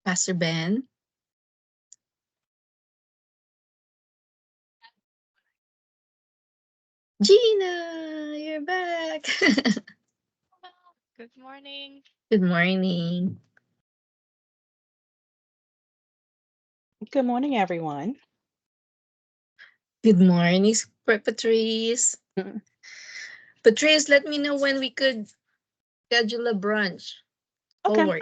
Pastor Ben. Gina, you're back. Good morning. Good morning. Good morning, everyone. Good morning, Patrice. Mm. Patrice, let me know when we could schedule a brunch. Okay, Forward.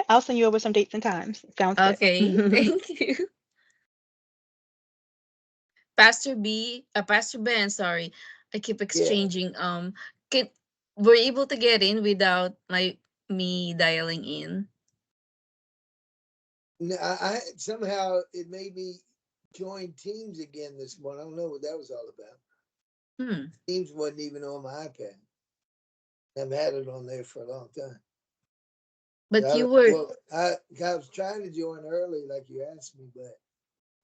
I'll send you over some dates and times. Sounds good. Okay, thank you. Pastor Ben, sorry. I keep Yeah. exchanging. Can We're able to get in without me dialing in. No, I somehow it made me join Teams again this morning. I don't know what that was all about. Hmm. Teams wasn't even on my iPad. I've had it on there for a long time. So But I you don't, were, well, I was trying to join early, like you asked me, but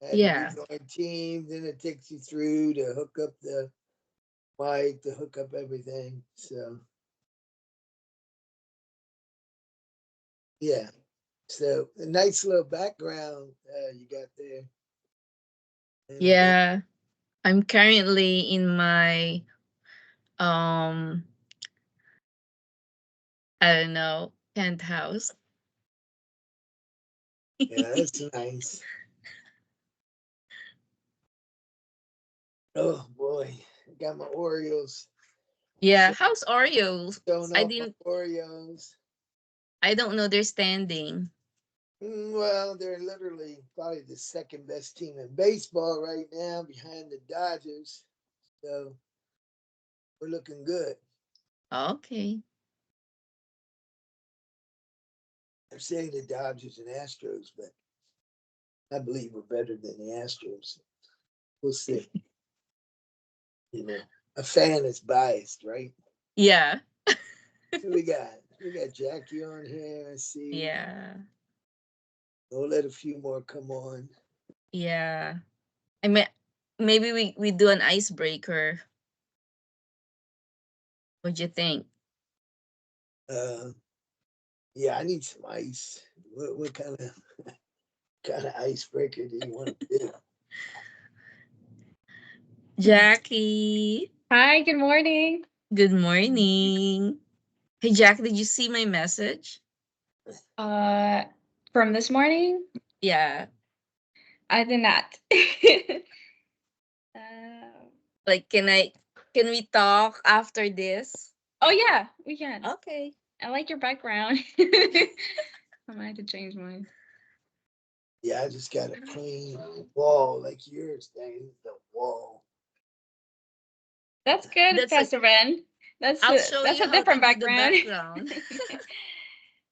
I had to yeah. rejoin Teams. Then it takes you through to hook up the mic, to hook up everything. So yeah. So a nice little background you got there, and Yeah. I'm currently in my um I don't know, penthouse. yeah, that's nice. Oh boy, I got my Oreos. Yeah, Show, how's Oreos? showing I off my didn't Oreos. I don't know their standing. Well, they're literally probably the second best team in baseball right now, behind the Dodgers. So we're looking good. Okay. I'm saying the Dodgers and Astros, but I believe we're better than the Astros. We'll see. You know, a fan is biased, right? Yeah. Who we got? We got Jackie on here. I see. Yeah. We'll let a few more come on. Yeah. I mean, maybe we do an icebreaker. What do you think? Uh, yeah, I need some ice. What kind of icebreaker do you want to do? Jackie, Hi, good morning. good morning. Hey, Jackie, did you see my message? Uh, from this morning, Yeah. I did not. uh, Like, can we talk after this? oh yeah, we can. Okay. I like your background. I might have to change mine. Yeah, I just got a clean wall like yours, dang the wall. That's good, That's a Pastor Ben. I'll show That's you a how to different do the background. background.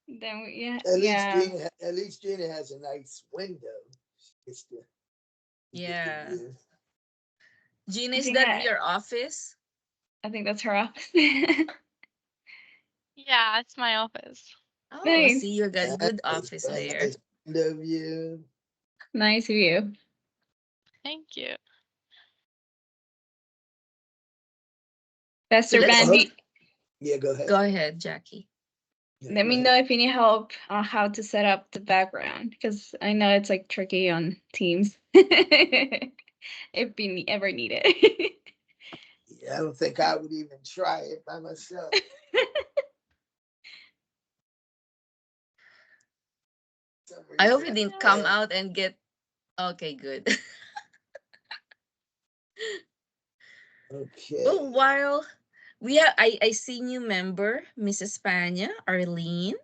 Yeah, At least yeah. Gina has a nice window. She gets to get the Yeah. view. Gina, I is think that I, your office? I think that's her office. Yeah, it's my office. Oh, Nice, see, you got good Nice, office a there. nice window view. nice view, Thank you. So Pastor let's Ben. Oh, yeah, go ahead. go ahead, Jackie. Yeah, Let go me ahead. know if you need help on how to set up the background because I know it's like tricky on Teams. If we ever need it. Yeah, I don't think I would even try it by myself. For some I hope reason, you I didn't come can't. out and get okay, good. Okay. Well, while I see new member, Mrs. Panya, Arlene.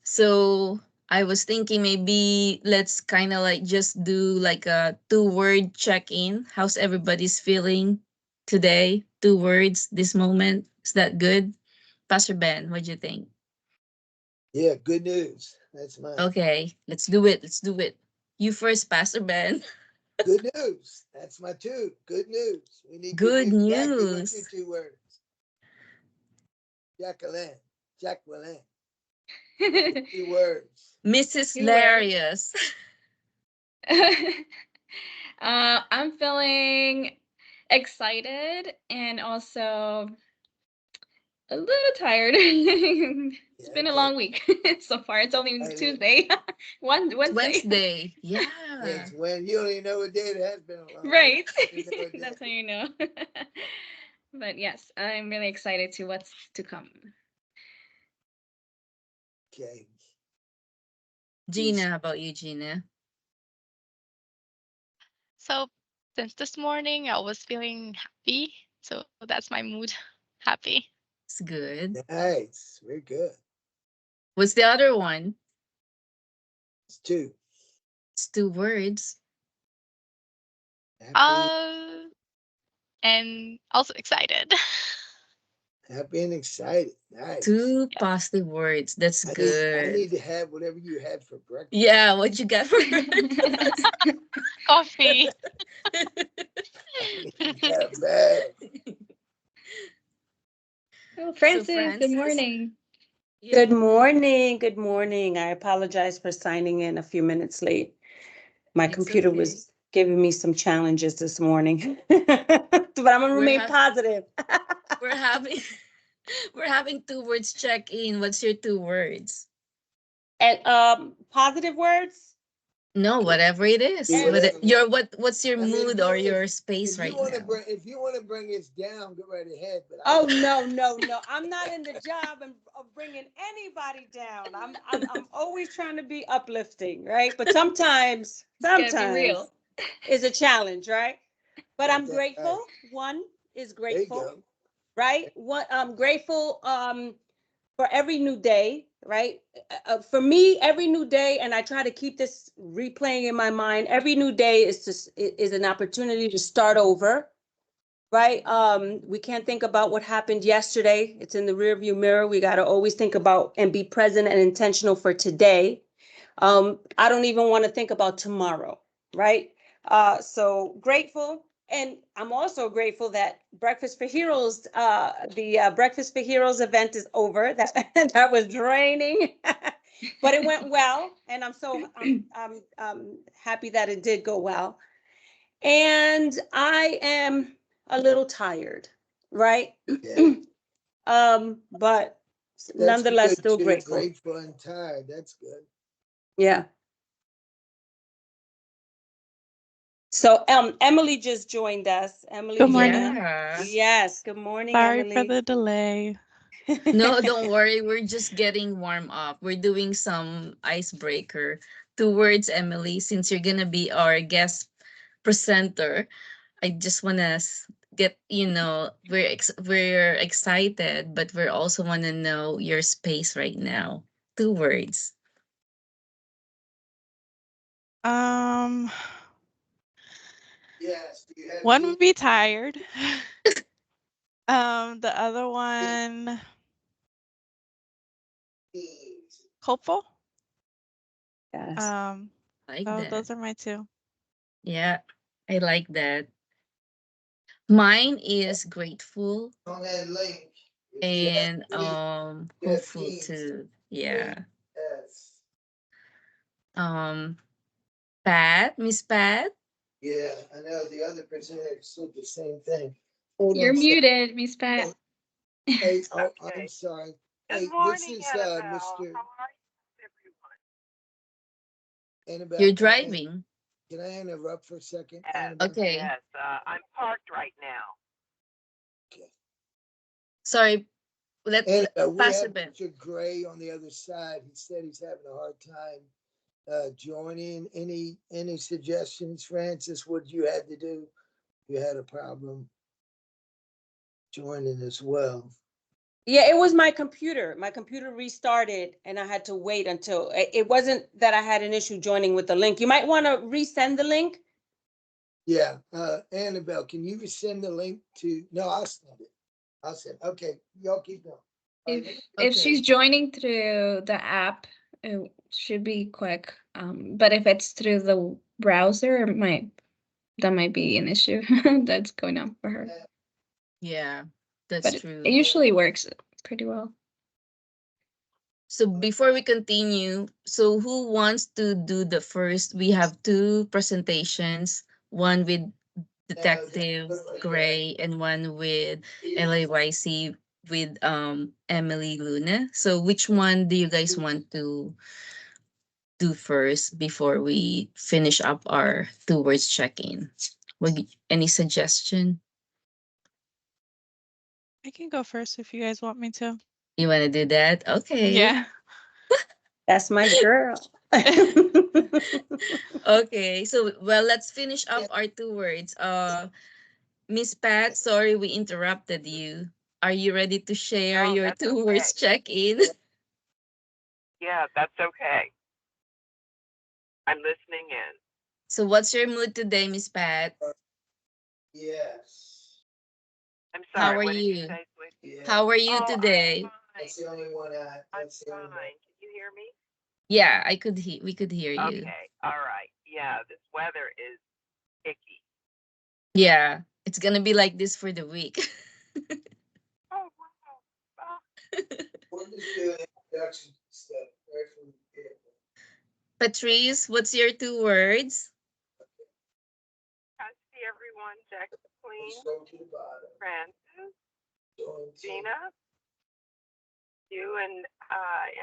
So I was thinking maybe let's kind of like just do like a 2 word check-in. How's everybody's feeling today? 2 words this moment. Is that good? Pastor Ben, what do you think? Yeah, good news. That's mine. Okay, let's do it. Let's do it. You first, Pastor Ben. Good news. That's my two. Good news. We need good Good news. Jackie, what's your news. 2 words? Jacqueline. Jacqueline. 2 words. Mrs. You were. Larius. I'm feeling excited and also A little tired. It's been a okay. long week so far. It's only I know. Tuesday. Wednesday. Wednesday. Yeah. It's when you don't even know what day it has been a long Right. You know what That's day. how you know. But yes, I'm really excited to what's to come. Okay. Gina, how about you, Gina? So since this morning, I was feeling happy. So that's my mood. Happy. It's good. Nice. Very good. What's the other one? It's two. It's 2 words. Happy, And also excited. happy and excited. Nice. 2 Yes. positive words. That's I good. need to have whatever you had for breakfast. Yeah, what you got for breakfast? Coffee. I need that bad. Oh, So Francis, good Francis? morning. Yeah. Good morning. Good morning. I apologize for signing in a few minutes late. My It's computer okay. was giving me some challenges this morning, but I'm gonna We're remain ha- positive. we're having we're having 2 words check in. What's your 2 words? And positive words. No, whatever it is. Do What whatever. your what's your I mean, mood or your space if you right want to now? bring if you want to bring us down, go right ahead. But Oh no, no, no! I'm not in the job of bringing anybody down. I'm always trying to be uplifting, right? But sometimes Gotta be real. is a challenge, right? But I'm Got that grateful. right. One is There you grateful. go. Right? What I'm grateful for every new day, right? For me, every new day, and I try to keep this replaying in my mind. Every new day is just is an opportunity to start over, right? We can't think about what happened yesterday. It's in the rearview mirror. We got to always think about and be present and intentional for today. I don't even want to think about tomorrow, right? So grateful. And I'm also grateful that Breakfast for Heroes, the Breakfast for Heroes event is over. That was draining, but it went well, and I'm happy that it did go well. And I am a little tired, right? Yeah. But That's nonetheless, good still too. grateful. Grateful and tired. That's good. Yeah. So Emily just joined us. Emily, Good you morning. wanna? Yeah. Yes. Good morning, Sorry for Emily. the delay. No, don't worry. We're just getting warm up. We're doing some icebreaker. 2 words, Emily, since you're gonna be our guest presenter. I just wanna get we're excited, but we're also wanna know your space right now. 2 words. Um, Yes. You have one would be tired. The other one, teams. hopeful. Yes. Like So that. those are my two. Yeah, I like that. Mine is grateful On that link. If you have and three, you have hopeful teams. too. Yeah. Yes. Um Pat, Miss Pat. Yeah, I know the other presenter said the same thing. Hold You're on a second. muted, Miss Pat. Hey, oh, I'm sorry. Hey, this is Mr. Annabelle. You're driving. Can I interrupt for a second? Yes, Annabelle? Okay. yes. I'm parked right now. Okay. Sorry. Let And we pass a have bit. Mr. Gray on the other side. He said he's having a hard time joining. Any suggestions, Francis? What you had to do? You had a problem joining as well. Yeah, it was my computer. My computer restarted, and I had to wait until it wasn't that I had an issue joining with the link. You might want to resend the link. Yeah, Annabelle, can you send the link to? No, I'll send it. I'll send. Okay, y'all keep going. If she's joining through the app, it should be quick. But if it's through the browser, that might be an issue that's going on for her. Yeah, that's But true. it usually works pretty well. So before we continue, so who wants to do the first? We have 2 presentations, one with Detective Gray and one with LAYC with Emily Luna. So which one do you guys want to do first before we finish up our 2 words check-in? Any suggestion? I can go first if you guys want me to. You want to do that? Okay. Yeah. That's my girl. Okay. So well, let's finish up our 2 words. Miss Pat, sorry we interrupted you. Are you ready to share Oh, your that's 2 words okay. check-in? Yeah, that's okay. I'm listening in. So what's your mood today, Miss Pat? Yes. I'm How sorry, are what did you you? say, sweetie? Yeah. How are you Oh, today? I'm That's fine. the only one I'm that's the only one. fine. Can you hear me? Yeah, we could hear you. Okay. All right. Yeah, this weather is icky. Yeah, it's gonna be like this for the week. Oh, wow. Oh, We're just doing introduction stuff right from the beginning. Patrice, what's your 2 words? I see everyone. Jacqueline, Scroll to the bottom. Francis, Going to- Gina, you and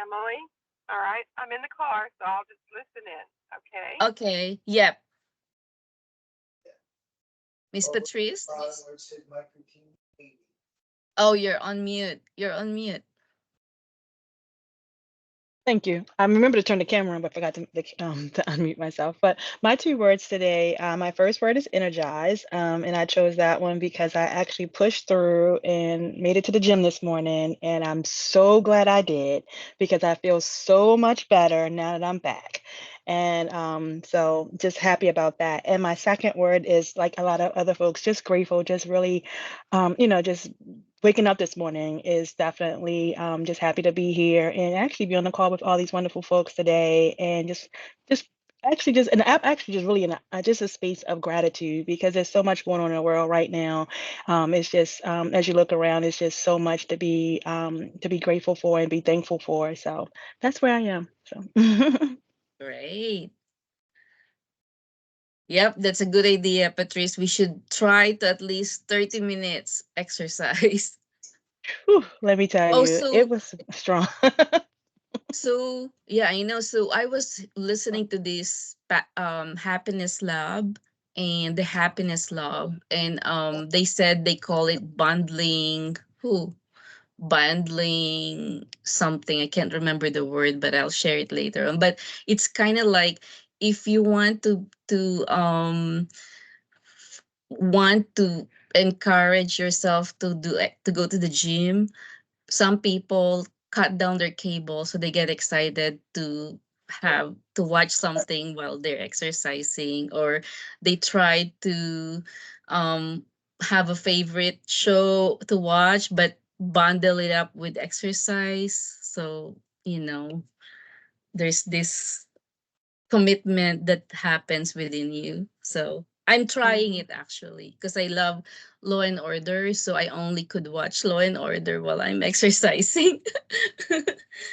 Emily. All right. I'm in the car, so I'll just listen in. Okay. Okay, yep. Miss over Patrice? bottom where it says micro team meeting. Oh, you're on mute. You're on mute. Thank you. I remember to turn the camera on, but forgot to unmute myself. But my 2 words today, my first word is energize. And I chose that one because I actually pushed through and made it to the gym this morning. And I'm so glad I did because I feel so much better now that I'm back. And so just happy about that. And my second word is like a lot of other folks, just grateful, just really, just waking up this morning is definitely just happy to be here and actually be on the call with all these wonderful folks today and just actually just and I'm actually just really in just a space of gratitude because there's so much going on in the world right now. It's just as you look around, it's just so much to be grateful for and be thankful for. So that's where I am. So Great. Yep, that's a good idea, Patrice. We should try to at least 30 minutes exercise. whew, let me tell you, it Also, was strong. so yeah, I know. So I was listening to this happiness lab and the happiness lab, and they said they call it bundling. Bundling something. I can't remember the word, but I'll share it later on. But it's kind of like if you want to encourage yourself to go to the gym, some people cut down their cable so they get excited to watch something while they're exercising, or they try to um have a favorite show to watch but bundle it up with exercise. So there's this commitment that happens within you. So I'm trying it actually because I love Law and Order. So I only could watch Law and Order while I'm exercising.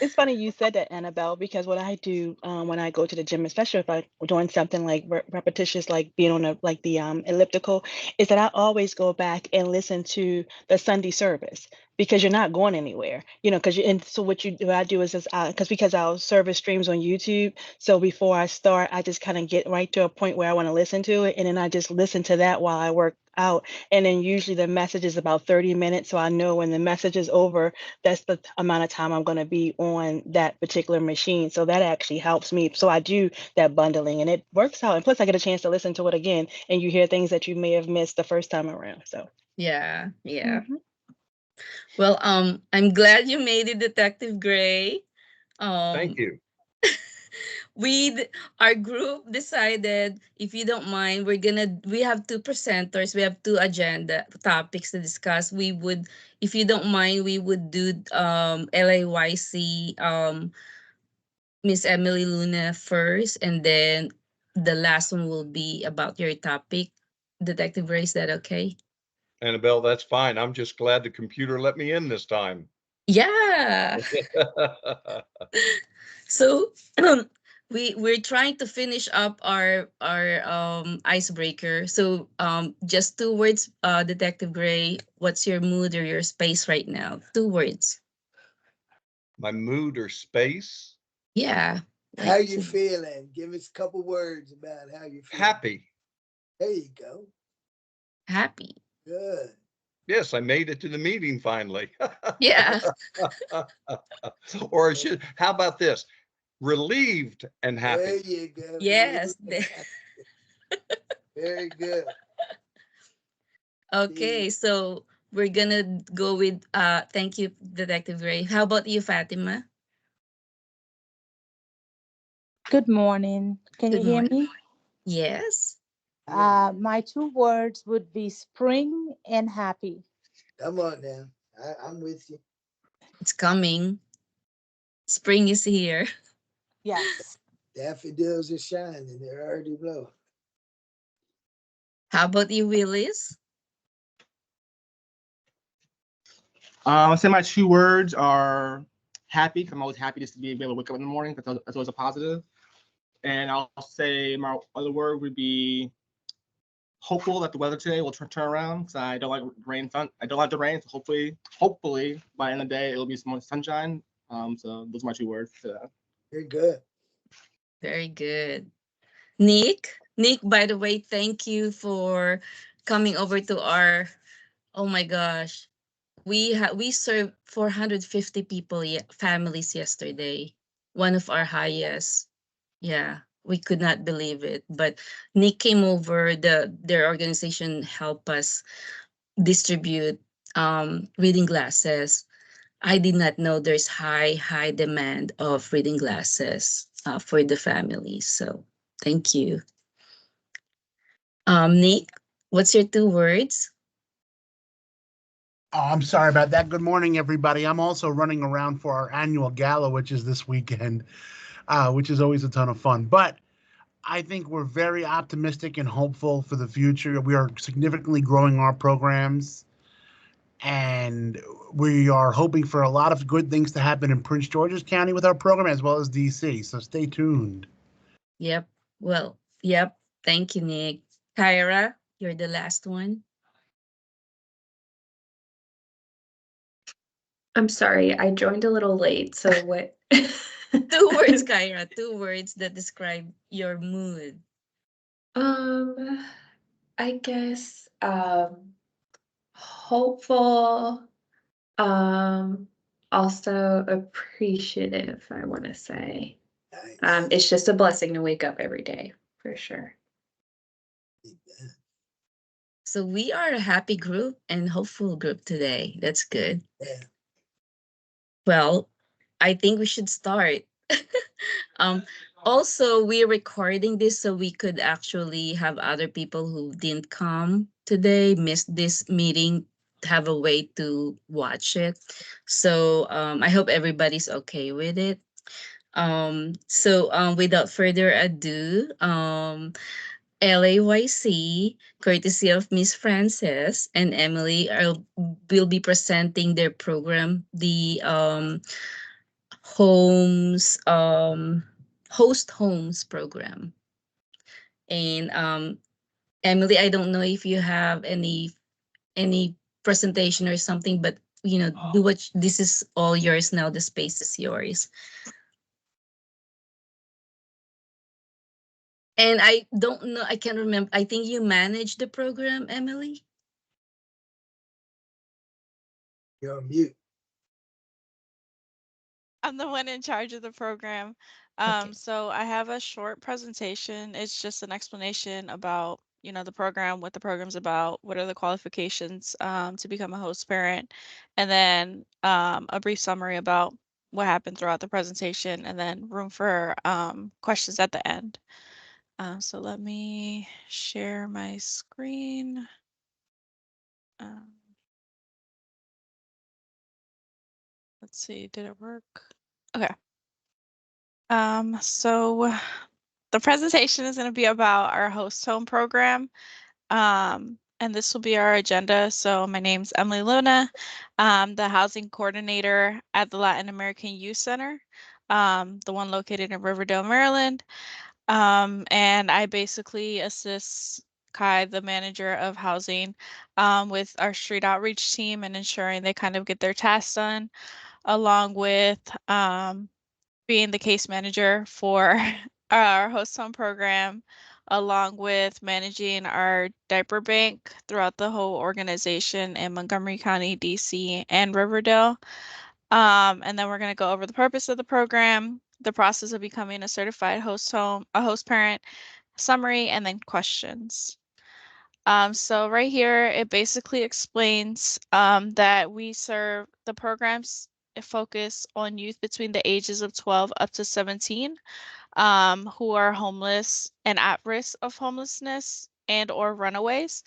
It's funny you said that, Annabelle, because what I do when I go to the gym, especially if I'm doing something like repetitious, like being on the elliptical, is that I always go back and listen to the Sunday service because you're not going anywhere, because and so what I do is just because our service streams on YouTube, so before I start, I just kind of get right to a point where I want to listen to it, and then I just listen to that while I work out, and then usually the message is about 30 minutes, so I know when the message is over that's the amount of time I'm going to be on that particular machine. So that actually helps me. So I do that bundling and it works out. And plus I get a chance to listen to it again and you hear things that you may have missed the first time around. So Yeah, yeah. mhm. Well, I'm glad you made it, Detective Gray. Thank Um, you. our group decided, if you don't mind, we have 2 presenters, we have 2 agenda topics to discuss. If you don't mind, we would do LAYC, Miss Emily Luna first, and then the last one will be about your topic. Detective Ray, is that okay? Annabelle, that's fine. I'm just glad the computer let me in this time. Yeah. So we're trying to finish up our icebreaker. So just 2 words, Detective Gray. What's your mood or your space right now? 2 words. My mood or space? Yeah. How Like you feeling? Give us a couple words about how you feel. Happy. There you go. happy. Good. Yes, I made it to the meeting finally. Yeah. Or how about this? Relieved and There happy. you go. Yes. Very good. Okay, so we're gonna go with thank you, Detective Gray. How about you, Fatima? Good morning. Can you Good hear morning. me? Yes. My 2 words would be spring and happy. Come on now. I'm with you. It's coming. Spring is here. Yes. Daffodils are shining. They're already blowing. How about you, Willis? So my 2 words are happy, because I'm always happy just to be able to wake up in the morning. That's always a positive. And I'll say my other word would be hopeful that the weather today will turn around, because I don't like rain. I don't like the rain. So hopefully by the end of the day it'll be some more sunshine. So those are my 2 words to that. Very good. Very good. Nick, by the way, thank you for coming over to our, oh my gosh. We served 450 people, families yesterday. One of our highest. Yeah, we could not believe it. But Nick came over, their organization helped us distribute reading glasses. I did not know there's high demand of reading glasses for the families. So thank you. Nick, what's your 2 words? Oh, I'm sorry about that. Good morning, everybody. I'm also running around for our annual gala, which is this weekend, which is always a ton of fun. But I think we're very optimistic and hopeful for the future. We are significantly growing our programs, and we are hoping for a lot of good things to happen in Prince George's County with our program, as well as DC. So stay tuned. Yep. Well, yep. Thank you, Nick. Kyra, you're the last one. I'm sorry, I joined a little late. So what? 2 words, Kyra. 2 words that describe your mood. I guess hopeful, also appreciative, I want to say. Nice. It's just a blessing to wake up every day, for sure. So we are a happy group and hopeful group today. That's good. Yeah. Well, I think we should start. um, Also, we're recording this so we could actually have other people who didn't come today, missed this meeting, have a way to watch it. So I hope everybody's okay with it. Without further ado, LAYC, courtesy of Miss Frances and Emily, will be presenting their program, the homes host homes program. And Emily, I don't know if you have any presentation or something, but do what this is all yours now. The space is yours. And I don't know, I can't remember. I think you manage the program, Emily. You're on mute. I'm the one in charge of the program. Okay. So I have a short presentation. It's just an explanation about, the program, what the program's about, what are the qualifications to become a host parent, and then a brief summary about what happened throughout the presentation, and then room for questions at the end. So let me share my screen. Let's see, did it work? Okay. So the presentation is going to be about our host home program. And this will be our agenda. So my name's Emily Luna, the housing coordinator at the Latin American Youth Center. the one located in Riverdale, Maryland. And I basically assist Kai, the manager of housing, with our street outreach team and ensuring they kind of get their tasks done, along with being the case manager for our host home program, along with managing our diaper bank throughout the whole organization in Montgomery County, DC, and Riverdale. And then we're going to go over the purpose of the program, the process of becoming a certified a host parent, summary, and then questions. So right here, it basically explains that we serve the programs focus on youth between the ages of 12 up to 17 who are homeless and at risk of homelessness and or runaways.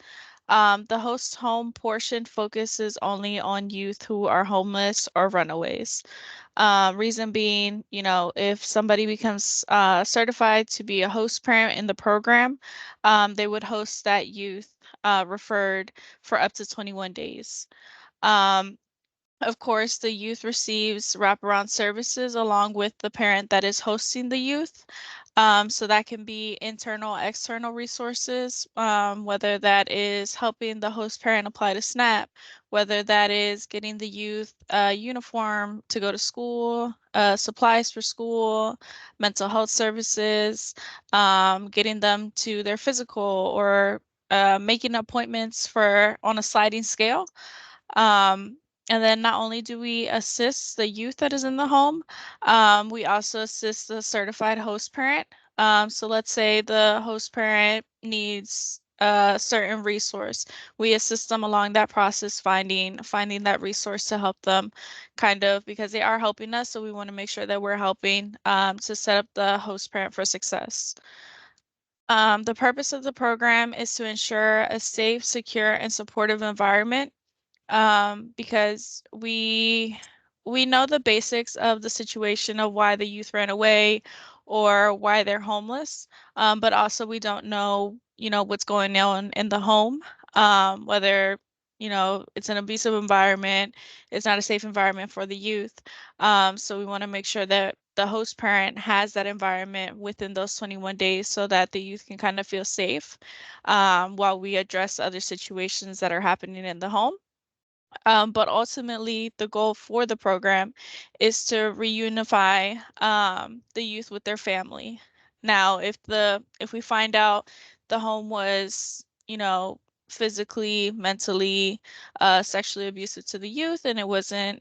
The host home portion focuses only on youth who are homeless or runaways. Reason being, you know, if somebody becomes certified to be a host parent in the program, they would host that youth referred for up to 21 days. Of course, the youth receives wraparound services along with the parent that is hosting the youth. So that can be internal, external resources, whether that is helping the host parent apply to SNAP, whether that is getting the youth a uniform to go to school, supplies for school, mental health services, getting them to their physical or making appointments for on a sliding scale. And then not only do we assist the youth that is in the home, we also assist the certified host parent. So let's say the host parent needs a certain resource. We assist them along that process, finding that resource to help them kind of because they are helping us. So we want to make sure that we're helping to set up the host parent for success. The purpose of the program is to ensure a safe, secure, and supportive environment because we know the basics of the situation of why the youth ran away or why they're homeless, but also we don't know, you know, what's going on in the home, whether you know it's an abusive environment, it's not a safe environment for the youth. So we want to make sure that the host parent has that environment within those 21 days so that the youth can kind of feel safe while we address other situations that are happening in the home. But ultimately, the goal for the program is to reunify the youth with their family. Now, if we find out the home was, you know, physically, mentally, sexually abusive to the youth, and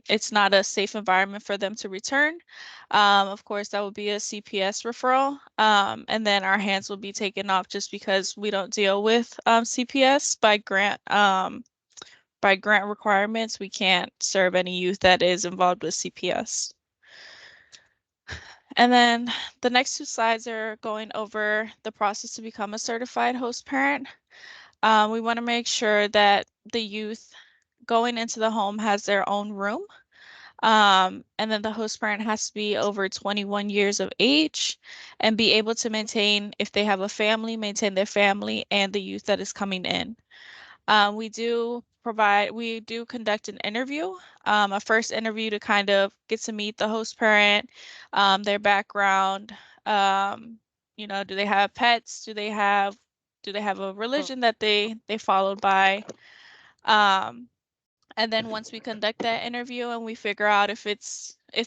it's not a safe environment for them to return. Of course, that would be a CPS referral, and then our hands will be taken off just because we don't deal with CPS by grant requirements, we can't serve any youth that is involved with CPS. And then the next two slides are going over the process to become a certified host parent. We want to make sure that the youth going into the home has their own room. And then the host parent has to be over 21 years of age and be able to maintain, if they have a family, maintain their family and the youth that is coming in. We do conduct an interview, a first interview to kind of get to meet the host parent, their background, you know, do they have pets? Do they have a religion that they followed by? And then once we conduct that interview and we figure out if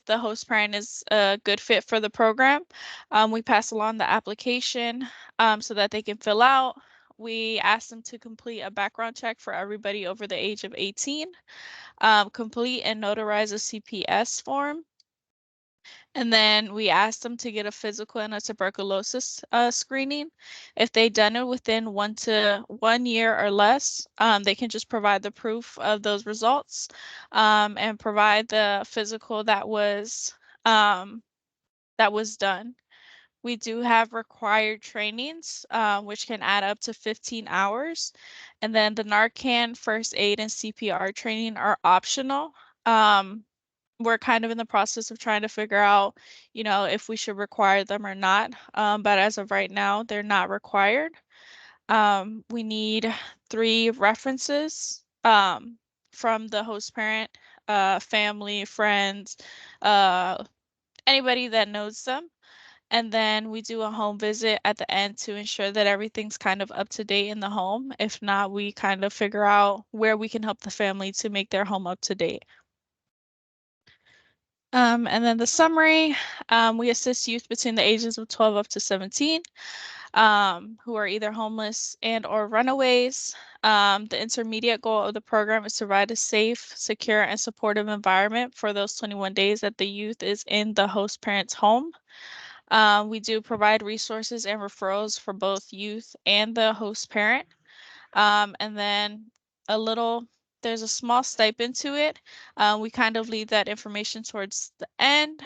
the host parent is a good fit for the program, we pass along the application so that they can fill out. We ask them to complete a background check for everybody over the age of 18, complete and notarize a CPS form. And then we asked them to get a physical and a tuberculosis screening. If they've done it within 1 year or less, they can just provide the proof of those results and provide the physical that was done. We do have required trainings, which can add up to 15 hours. And then the Narcan, first aid, and CPR training are optional. We're kind of in the process of trying to figure out, you know, if we should require them or not. But as of right now, they're not required. We need 3 references from the host parent, family, friends, anybody that knows them. And then we do a home visit at the end to ensure that everything's kind of up to date in the home. If not, we kind of figure out where we can help the family to make their home up to date. And then the summary, we assist youth between the ages of 12 up to 17 who are either homeless and or runaways. The intermediate goal of the program is to provide a safe, secure, and supportive environment for those 21 days that the youth is in the host parent's home. We do provide resources and referrals for both youth and the host parent. And then there's a small stipend to it. We kind of leave that information towards the end,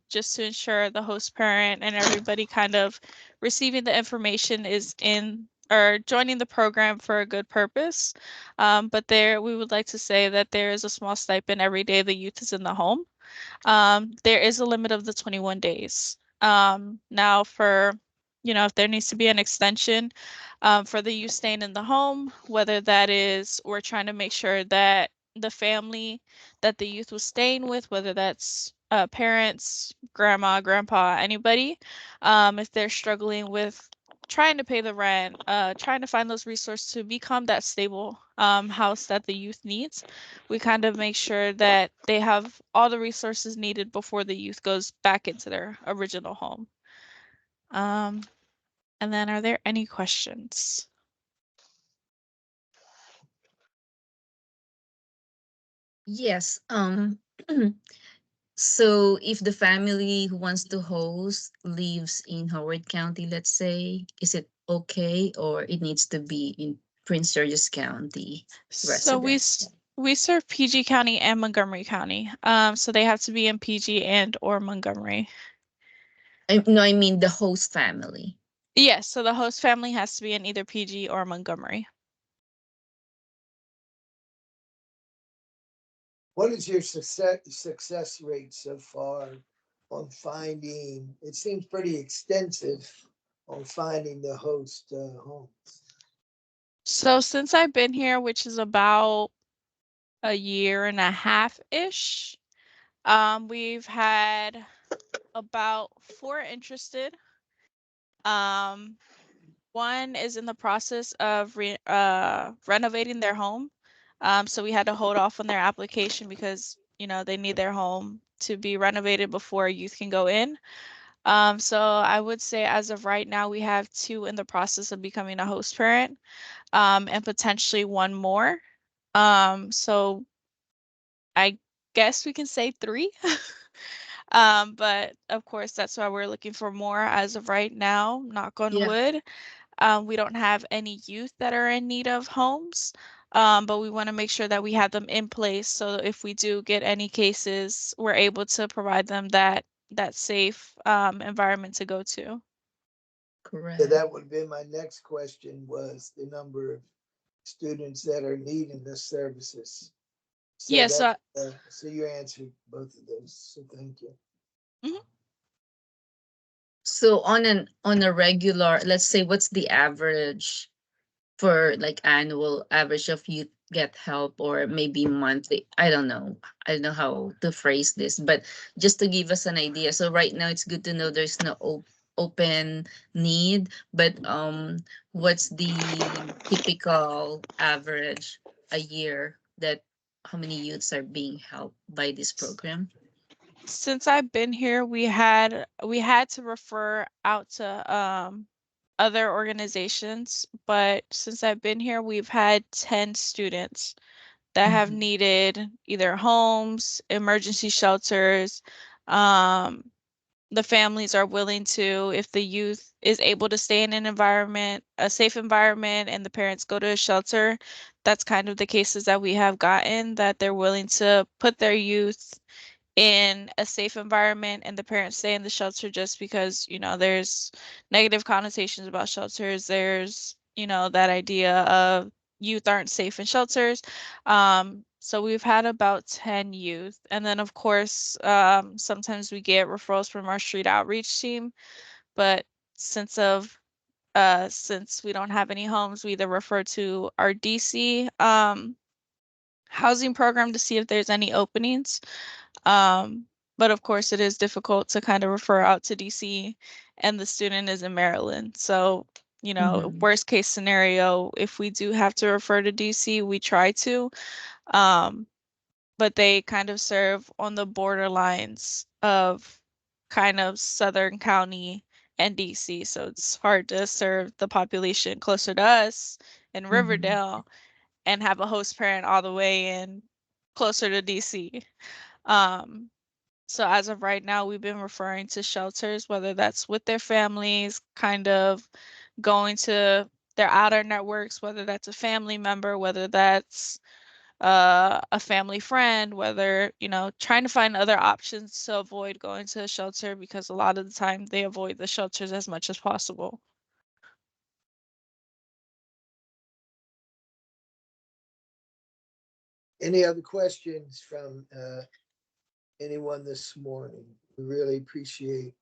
just to ensure the host parent and everybody kind of receiving the information is in or joining the program for a good purpose. But we would like to say that there is a small stipend every day the youth is in the home. There is a limit of the 21 days. Now if there needs to be an extension for the youth staying in the home, whether that is we're trying to make sure that the family that the youth was staying with, whether that's parents, grandma, grandpa, anybody, if they're struggling with trying to pay the rent, trying to find those resources to become that stable house that the youth needs, we kind of make sure that they have all the resources needed before the youth goes back into their original home. And then are there any questions? Yes. So if the family who wants to host lives in Howard County, let's say, is it okay or it needs to be in Prince George's County So resident? we serve PG County and Montgomery County. So they have to be in PG and or Montgomery. No, I mean the host family. Yes, so the host family has to be in either PG or Montgomery. What is your success rate so far on finding? It seems pretty extensive on finding the host homes. So since I've been here, which is about a year and a half-ish, we've had about 4 interested. One is in the process of renovating their home. So we had to hold off on their application because, they need their home to be renovated before youth can go in. So I would say as of right now, we have 2 in the process of becoming a host parent, and potentially 1 more. So I guess we can say 3. But of course, that's why we're looking for more as of right now, knock on wood. We don't have any youth that are in need of homes, but we want to make sure that we have them in place so if we do get any cases, we're able to provide them that safe environment to go to. Correct. So that would have been my next question, was the number of students that are needing the services. So Yes. so you answered both of those. So thank you. Mhm. So on a regular, let's say, what's the average for like annual average of youth get help, or maybe monthly? I don't know. I don't know how to phrase this, but just to give us an idea. So right now it's good to know there's no open need, but what's the typical average a year that how many youths are being helped by this program? Since I've been here, we had to refer out to other organizations, but since I've been here, we've had 10 students that have needed either homes, emergency shelters. The families are willing to, if the youth is able to stay in an environment, a safe environment, and the parents go to a shelter, that's kind of the cases that we have gotten, that they're willing to put their youth in a safe environment and the parents stay in the shelter just because, there's negative connotations about shelters. There's, that idea of youth aren't safe in shelters. So we've had about 10 youth. And then of course, sometimes we get referrals from our street outreach team, but since we don't have any homes, we either refer to our DC housing program to see if there's any openings. But of course, it is difficult to kind of refer out to DC, and the student is in Maryland. So, you know, worst case scenario, if we do have to refer to DC, we try to. But they kind of serve on the borderlines of kind of Southern County and DC. So it's hard to serve the population closer to us in Riverdale and have a host parent all the way in closer to DC. So as of right now, we've been referring to shelters, whether that's with their families, kind of going to their outer networks, whether that's a family member, whether that's a family friend, whether, you know, trying to find other options to avoid going to a shelter because a lot of the time they avoid the shelters as much as possible. Any other questions from anyone this morning? We really appreciate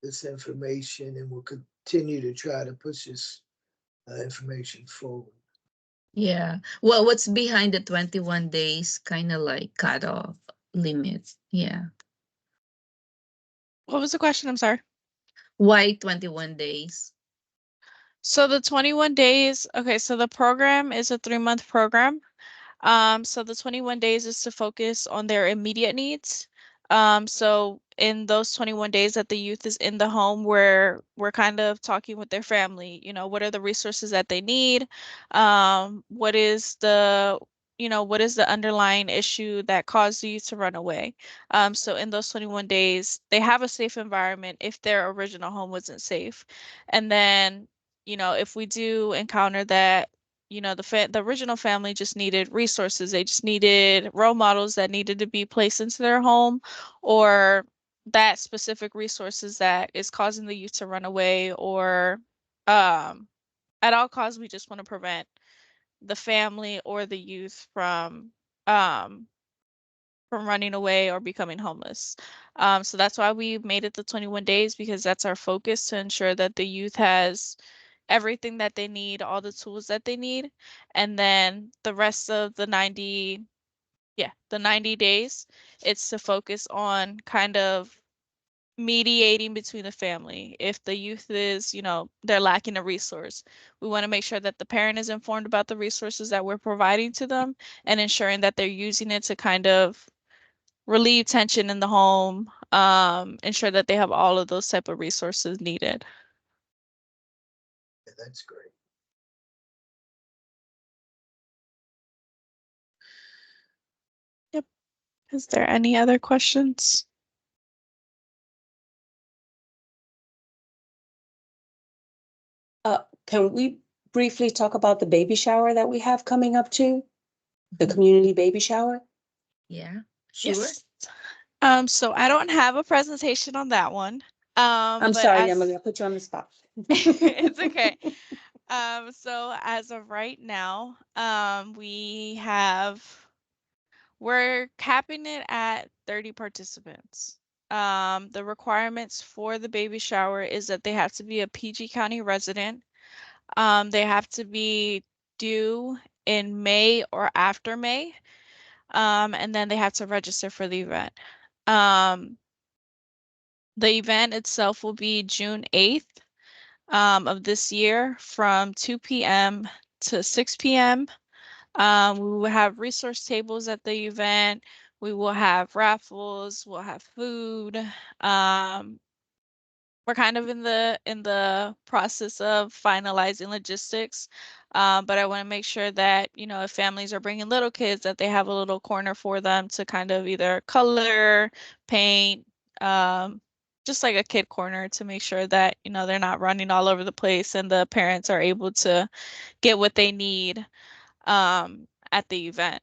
this information and we'll continue to try to push this information forward. Yeah. Well, what's behind the 21 days kind of like cutoff limit? Yeah. What was the question? I'm sorry. Why 21 days? So the 21 days, okay, so the program is a 3-month program. So the 21 days is to focus on their immediate needs. So in those 21 days that the youth is in the home, we're kind of talking with their family, you know, what are the resources that they need? What is the, you know, what is the underlying issue that caused you to run away? So in those 21 days, they have a safe environment if their original home wasn't safe. And then, you know, if we do encounter that, you know, the original family just needed resources. They just needed role models that needed to be placed into their home, or that specific resources that is causing the youth to run away, or at all costs, we just want to prevent the family or the youth from running away or becoming homeless. So that's why we made it the 21 days, because that's our focus, to ensure that the youth has everything that they need, all the tools that they need. And then the rest of the 90 days, it's to focus on kind of mediating between the family. If the youth is, you know, they're lacking a resource, we want to make sure that the parent is informed about the resources that we're providing to them, and ensuring that they're using it to kind of relieve tension in the home, ensure that they have all of those type of resources needed. Yeah, that's great. Yep. Is there any other questions? Can we briefly talk about the baby shower that we have coming up too? The community baby shower? Yeah, sure. Yes. So I don't have a presentation on that one. I'm But sorry, Emily, I put you on the spot. it's okay. So as of right now, we're capping it at 30 participants. The requirements for the baby shower is that they have to be a PG County resident. They have to be due in May or after May. And then they have to register for the event. The event itself will be June 8th of this year from 2 p.m. to 6 p.m. We will have resource tables at the event. We will have raffles. We'll have food. We're kind of in the process of finalizing logistics, but I want to make sure that, you know, if families are bringing little kids, that they have a little corner for them to kind of either color, paint, just like a kid corner, to make sure that, you know, they're not running all over the place and the parents are able to get what they need at the event.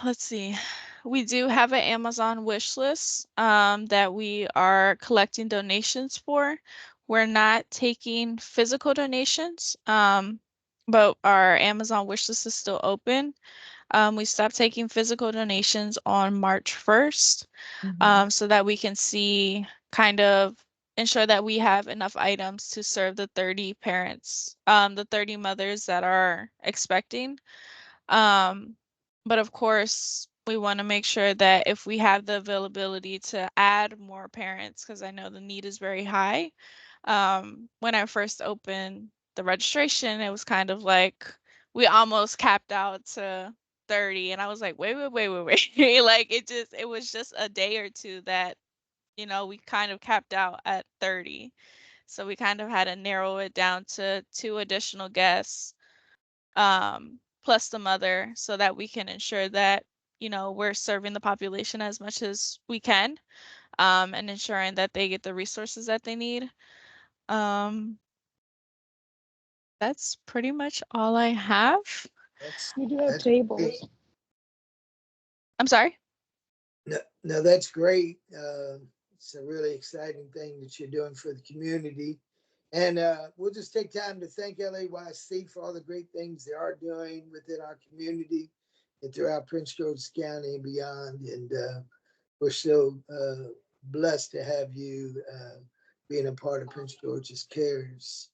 Let's see. We do have an Amazon wish list that we are collecting donations for. We're not taking physical donations, but our Amazon wish list is still open. We stopped taking physical donations on March 1st, so that we can see, kind of ensure that we have enough items to serve the 30 parents, the 30 mothers that are expecting. But of course, We want to make sure that if we have the availability to add more parents, because I know the need is very high. When I first opened the registration, it was kind of like we almost capped out to 30, and I was like, wait. Like it was just a day or two that, we kind of capped out at 30. So we kind of had to narrow it down to 2 additional guests, plus the mother, so that we can ensure that, we're serving the population as much as we can, and ensuring that they get the resources that they need. That's pretty much all I have. You do have That's tables. great. I'm sorry? No, that's great. It's a really exciting thing that you're doing for the community. And we'll just take time to thank LAYC for all the great things they are doing within our community and throughout Prince George's County and beyond. And we're so blessed to have you being a part of Prince George's Cares.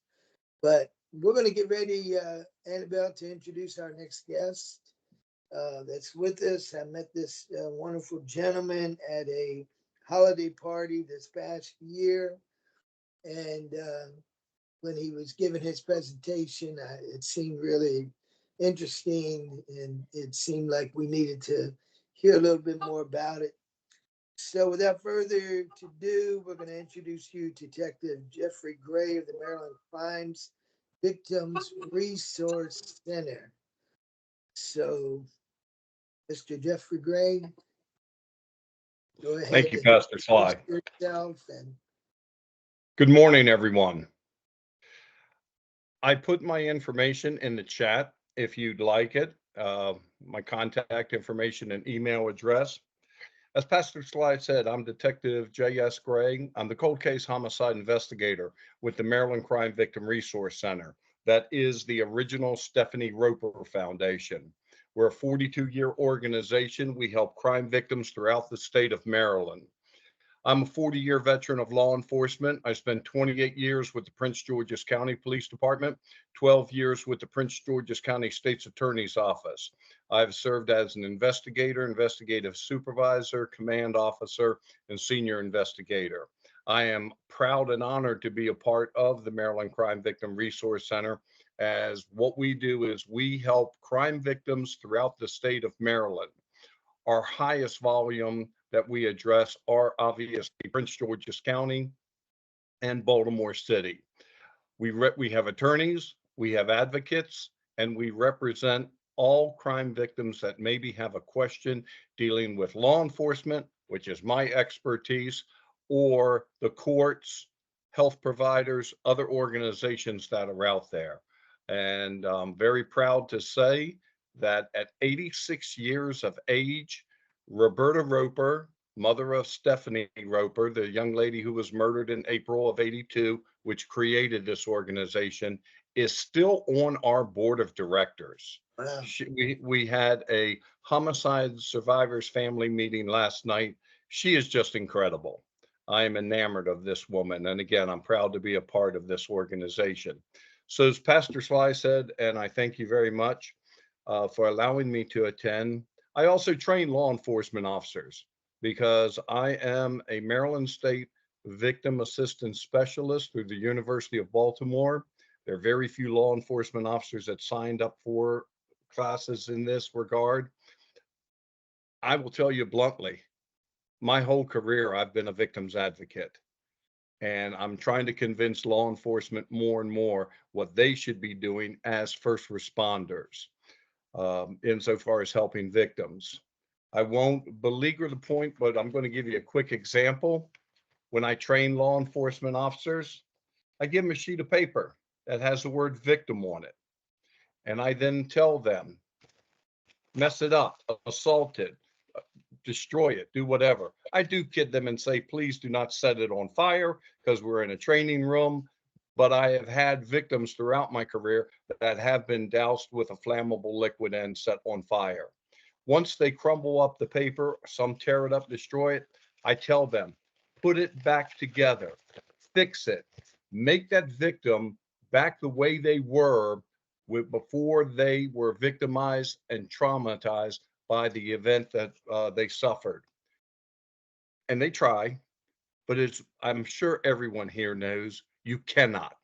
But we're going to get ready, Annabelle, to introduce our next guest that's with us. I met this wonderful gentleman at a holiday party this past year. And when he was giving his presentation, it seemed really interesting, and it seemed like we needed to hear a little bit more about it. So without further ado, we're going to introduce you to Detective Jeffrey Gray of the Maryland Crimes Victims Resource Center. So, Mr. Jeffrey Gray, go ahead. Thank you, Pastor Sly. Yourself and Good morning, everyone. I put my information in the chat if you'd like it, my contact information and email address. As Pastor Sly said, I'm Detective J.S. Gray. I'm the cold case homicide investigator with the Maryland Crime Victim Resource Center. That is the original Stephanie Roper Foundation. We're a 42-year organization. We help crime victims throughout the state of Maryland. I'm a 40-year veteran of law enforcement. I spent 28 years with the Prince George's County Police Department, 12 years with the Prince George's County State's Attorney's Office. I've served as an investigator, investigative supervisor, command officer, and senior investigator. I am proud and honored to be a part of the Maryland Crime Victim Resource Center, as what we do is we help crime victims throughout the state of Maryland. Our highest volume that we address are obviously Prince George's County and Baltimore City. We have attorneys, we have advocates, and we represent all crime victims that maybe have a question dealing with law enforcement, which is my expertise, or the courts, health providers, other organizations that are out there. And I'm very proud to say that at 86 years of age, Roberta Roper, mother of Stephanie Roper, the young lady who was murdered in April of '82, which created this organization, is still on our board of directors. wow. We had a homicide survivors family meeting last night. She is just incredible. I am enamored of this woman. And again, I'm proud to be a part of this organization. So as Pastor Sly said, and I thank you very much for allowing me to attend, I also train law enforcement officers because I am a Maryland State Victim Assistance Specialist through the University of Baltimore. There are very few law enforcement officers that signed up for classes in this regard. I will tell you bluntly, my whole career, I've been a victim's advocate. And I'm trying to convince law enforcement more and more what they should be doing as first responders, insofar as helping victims. I won't beleaguer the point, but I'm going to give you a quick example. When I train law enforcement officers, I give them a sheet of paper that has the word victim on it. And I then tell them, mess it up, assault it, destroy it, do whatever. I do kid them and say, please do not set it on fire because we're in a training room. But I have had victims throughout my career that have been doused with a flammable liquid and set on fire. Once they crumble up the paper, some tear it up, destroy it, I tell them, put it back together, fix it, make that victim back the way they were before they were victimized and traumatized by the event that they suffered. And they try, but I'm sure everyone here knows you cannot.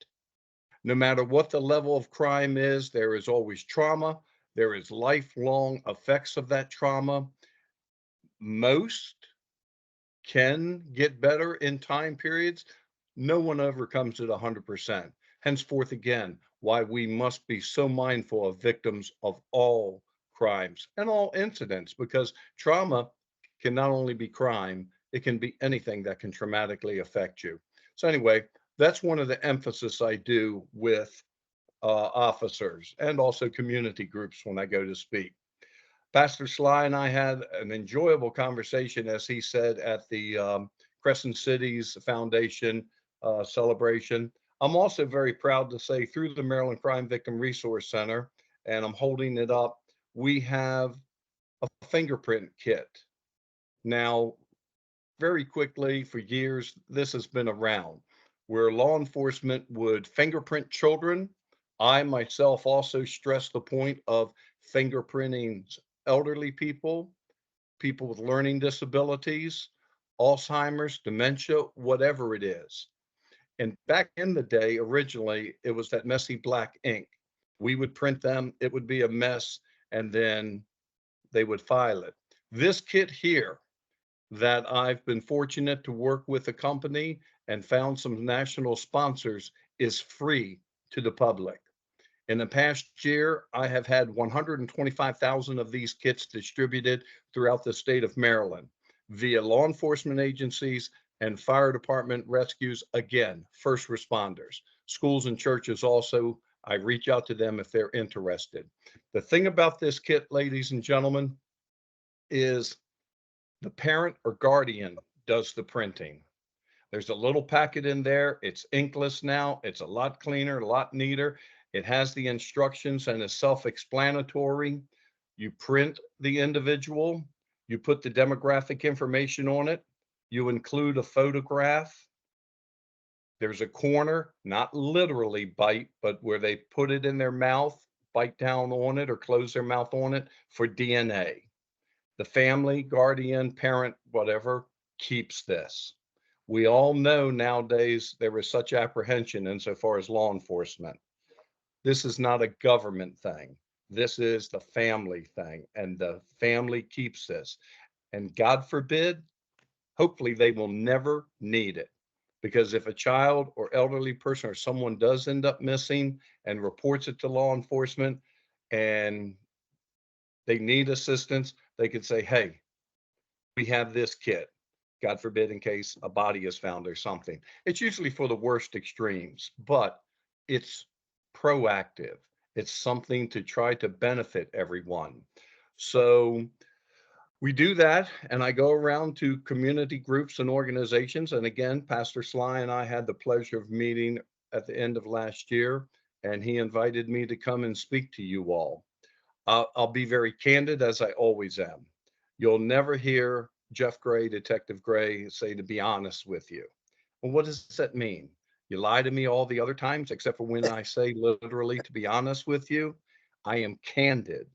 No matter what the level of crime is, there is always trauma. There is lifelong effects of that trauma. Most can get better in time periods. No one overcomes it 100%. Henceforth, again, why we must be so mindful of victims of all crimes and all incidents, because trauma can not only be crime, it can be anything that can traumatically affect you. So, anyway, that's one of the emphasis I do with officers and also community groups when I go to speak. Pastor Sly and I had an enjoyable conversation, as he said, at the Crescent Cities Foundation celebration. I'm also very proud to say, through the Maryland Crime Victim Resource Center, and I'm holding it up, we have a fingerprint kit. Now, very quickly, for years, this has been around where law enforcement would fingerprint children. I myself also stress the point of fingerprinting elderly people, people with learning disabilities, Alzheimer's, dementia, whatever it is. And back in the day, originally, it was that messy black ink. We would print them, it would be a mess, and then they would file it. This kit here, that I've been fortunate to work with a company and found some national sponsors, is free to the public. In the past year, I have had 125,000 of these kits distributed throughout the state of Maryland via law enforcement agencies and fire department rescues, again, first responders, schools and churches also. I reach out to them if they're interested. The thing about this kit, ladies and gentlemen, is the parent or guardian does the printing. There's a little packet in there. It's inkless now. It's a lot cleaner, a lot neater. It has the instructions and is self-explanatory. You print the individual, you put the demographic information on it, you include a photograph. There's a corner, not literally bite, but where they put it in their mouth, bite down on it or close their mouth on it for DNA. The family, guardian, parent, whatever, keeps this. We all know nowadays there is such apprehension insofar as law enforcement. This is not a government thing. This is the family thing, and the family keeps this. And God forbid, hopefully they will never need it. Because if a child or elderly person or someone does end up missing and reports it to law enforcement and they need assistance, they could say, hey, we have this kit. God forbid, in case a body is found or something. It's usually for the worst extremes, but it's proactive. It's something to try to benefit everyone. So we do that, and I go around to community groups and organizations. And again, Pastor Sly and I had the pleasure of meeting at the end of last year, and he invited me to come and speak to you all. I'll be very candid, as I always am. You'll never hear Jeff Gray, Detective Gray, say, to be honest with you. Well, what does that mean? You lie to me all the other times, except for when I say literally, to be honest with you. I am candid.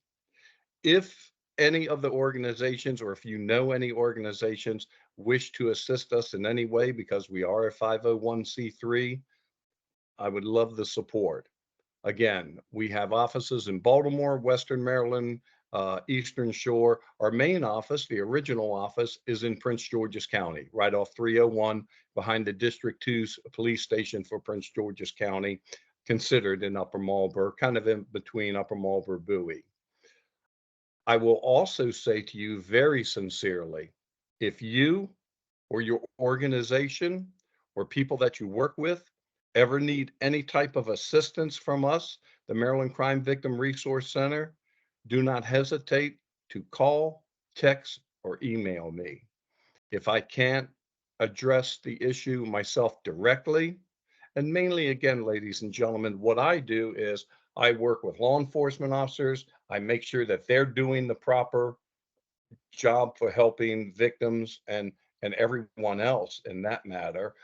If any of the organizations, or if you know any organizations, wish to assist us in any way, because we are a 501c3, I would love the support. Again, we have offices in Baltimore, Western Maryland, Eastern Shore. Our main office, the original office, is in Prince George's County, right off 301, behind the District 2's police station for Prince George's County, considered in Upper Marlboro, kind of in between Upper Marlboro, Bowie. I will also say to you very sincerely, if you or your organization or people that you work with ever need any type of assistance from us, the Maryland Crime Victim Resource Center, do not hesitate to call, text, or email me. If I can't address the issue myself directly, and mainly, again, ladies and gentlemen, what I do is I work with law enforcement officers. I make sure that they're doing the proper job for helping victims and everyone else in that matter,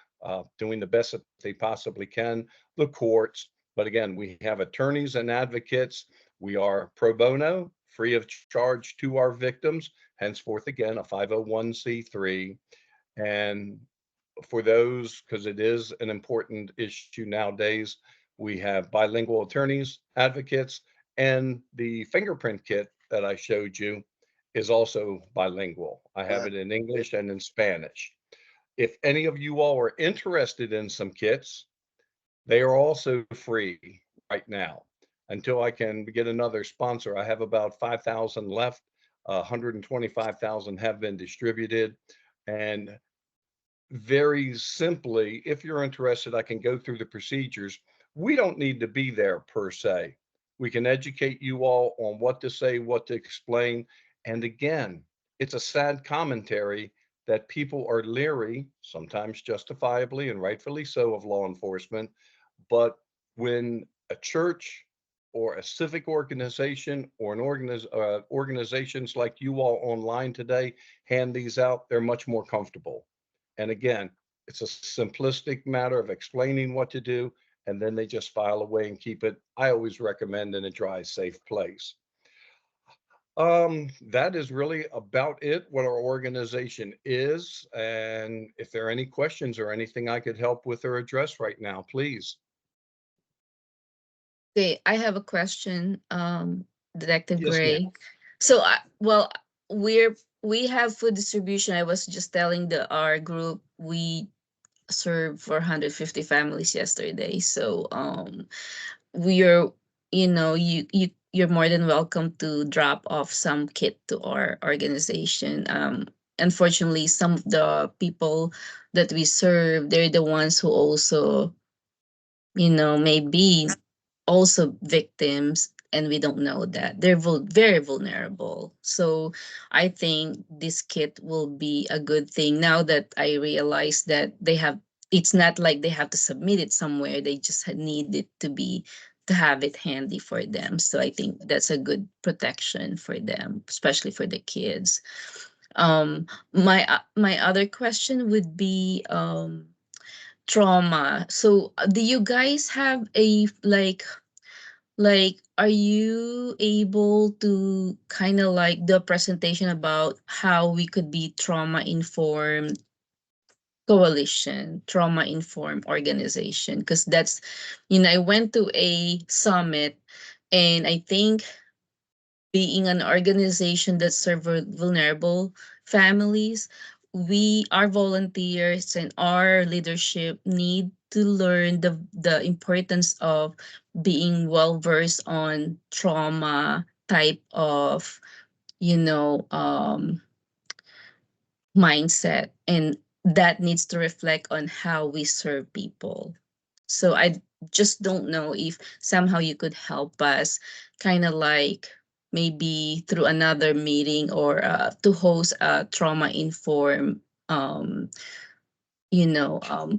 doing the best that they possibly can, the courts. But again, we have attorneys and advocates. We are pro bono, free of charge to our victims, henceforth again, a 501c3. And for those, because it is an important issue nowadays, we have bilingual attorneys, advocates, and the fingerprint kit that I showed you is also bilingual. I have it in English and in Spanish. If any of you all are interested in some kits, they are also free right now until I can get another sponsor. I have about 5,000 left. 125,000 have been distributed. And very simply, if you're interested, I can go through the procedures. We don't need to be there per se. We can educate you all on what to say, what to explain. And again, it's a sad commentary that people are leery, sometimes justifiably and rightfully so, of law enforcement. But when a church or a civic organization or an organizations like you all online today hand these out, they're much more comfortable. And again, it's a simplistic matter of explaining what to do, and then they just file away and keep it. I always recommend in a dry, safe place. That is really about it, what our organization is. And if there are any questions or anything I could help with or address right now, please. Okay, I have a question, Detective Yes, ma'am. Gray. So, well, we have food distribution. I was just telling our group we served 450 families yesterday. So, we are, you're more than welcome to drop off some kit to our organization. Unfortunately, some of the people that we serve, they're the ones who also, maybe also victims, and we don't know that they're very vulnerable. So I think this kit will be a good thing now that I realize that it's not like they have to submit it somewhere. They just need it to have it handy for them. So I think that's a good protection for them, especially for the kids. My other question would be trauma. So do you guys have a are you able to kind of like do a presentation about how we could be trauma informed coalition, trauma informed organization? Because that's, I went to a summit, and I think being an organization that serve vulnerable families, our volunteers and our leadership need to learn the importance of being well versed on trauma type of, you know um mindset, and that needs to reflect on how we serve people. So I just don't know if somehow you could help us kind of like maybe through another meeting, or to host a trauma informed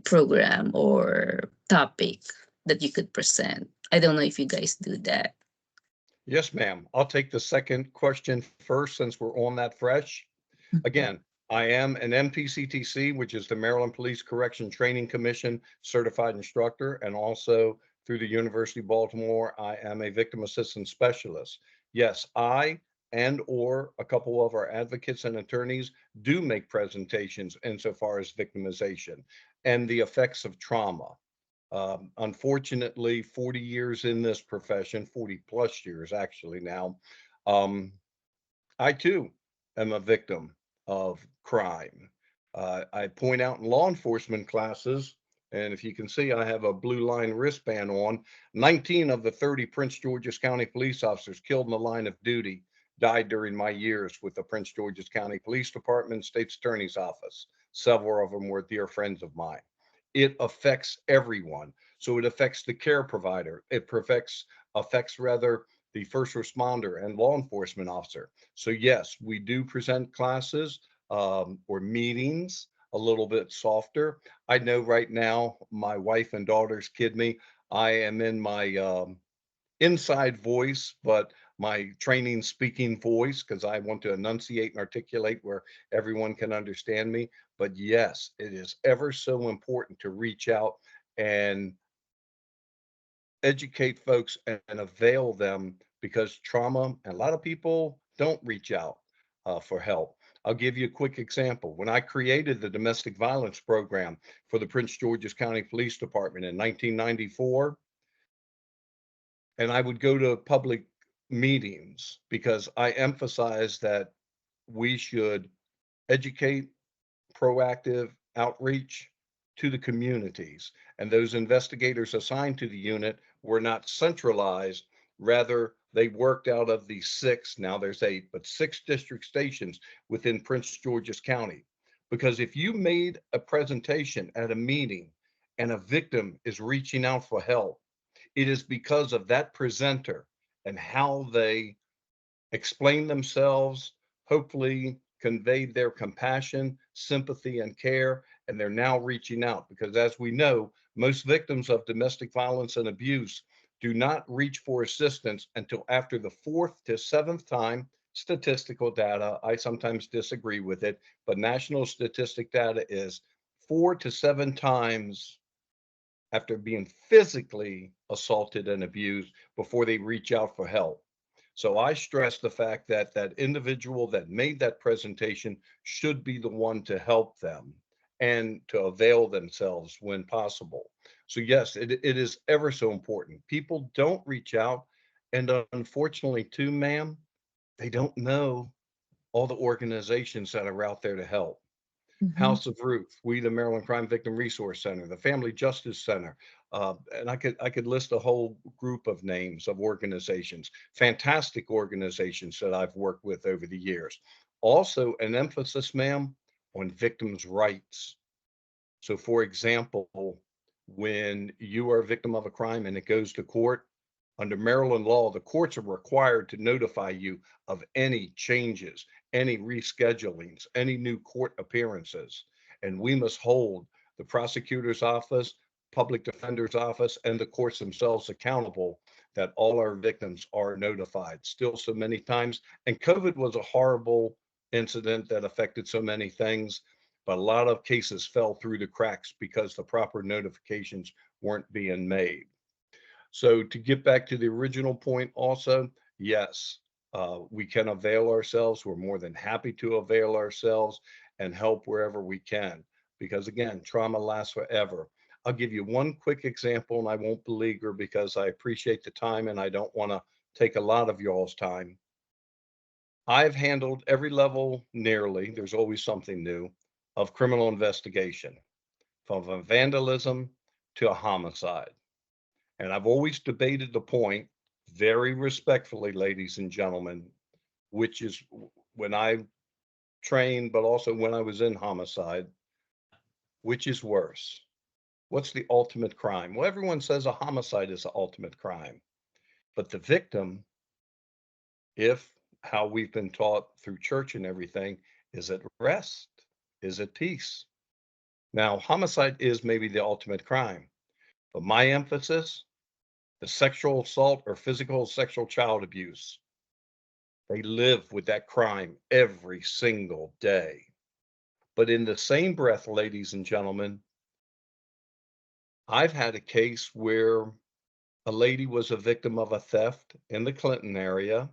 program or topic that you could present. I don't know if you guys do that. Yes, ma'am. I'll take the second question first since we're on that fresh. Again, I am an MPCTC, which is the Maryland Police Correction Training Commission certified instructor, and also through the University of Baltimore, I am a victim assistance specialist. Yes, I and or a couple of our advocates and attorneys do make presentations insofar as victimization and the effects of trauma. Unfortunately, 40 years in this profession, 40 plus years actually now, um, I too am a victim of crime. I point out in law enforcement classes, and if you can see, I have a blue line wristband on. 19 of the 30 Prince George's County police officers killed in the line of duty died during my years with the Prince George's County Police Department, State's Attorney's Office. Several of them were dear friends of mine. It affects everyone. So it affects the care provider. It affects rather the first responder and law enforcement officer. So yes, we do present classes or meetings a little bit softer. I know right now my wife and daughters kid me. I am in my inside voice, but my training speaking voice, because I want to enunciate and articulate where everyone can understand me. But yes, it is ever so important to reach out and educate folks and avail them, because trauma, and a lot of people don't reach out for help. I'll give you a quick example. When I created the domestic violence program for the Prince George's County Police Department in 1994, and I would go to public meetings because I emphasized that we should educate, proactive outreach to the communities. And those investigators assigned to the unit were not centralized. Rather, they worked out of the six, now there's eight, but six district stations within Prince George's County. Because if you made a presentation at a meeting and a victim is reaching out for help, it is because of that presenter and how they explain themselves, hopefully conveyed their compassion, sympathy, and care, and they're now reaching out because, as we know, most victims of domestic violence and abuse do not reach for assistance until after the fourth to seventh time. Statistical data, I sometimes disagree with it, but national statistic data is 4 to 7 times after being physically assaulted and abused before they reach out for help. So I stress the fact that that individual that made that presentation should be the one to help them and to avail themselves when possible. So yes, it is ever so important. People don't reach out. And unfortunately too, ma'am, they don't know all the organizations that are out there to help. House of Ruth, we the Maryland Crime Victim Resource Center, the Family Justice Center, and I could list a whole group of names of organizations, fantastic organizations that I've worked with over the years. Also, an emphasis, ma'am, on victims' rights. So, for example, when you are a victim of a crime and it goes to court, under Maryland law, the courts are required to notify you of any changes, any reschedulings, any new court appearances. And we must hold the prosecutor's office, public defender's office, and the courts themselves accountable that all our victims are notified still so many times. And COVID was a horrible incident that affected so many things, but a lot of cases fell through the cracks because the proper notifications weren't being made. So to get back to the original point also, yes, we can avail ourselves. We're more than happy to avail ourselves and help wherever we can. Because again, trauma lasts forever. I'll give you one quick example and I won't beleaguer because I appreciate the time and I don't want to take a lot of y'all's time. I've handled every level nearly, there's always something new, of criminal investigation, from a vandalism to a homicide. And I've always debated the point very respectfully, ladies and gentlemen, which is when I trained, but also when I was in homicide, which is worse? What's the ultimate crime? Well, everyone says a homicide is the ultimate crime, but the victim, if how we've been taught through church and everything, is at rest, is at peace. Now, homicide is maybe the ultimate crime, but my emphasis, the sexual assault or physical sexual child abuse, they live with that crime every single day. But in the same breath, ladies and gentlemen, I've had a case where a lady was a victim of a theft in the Clinton area,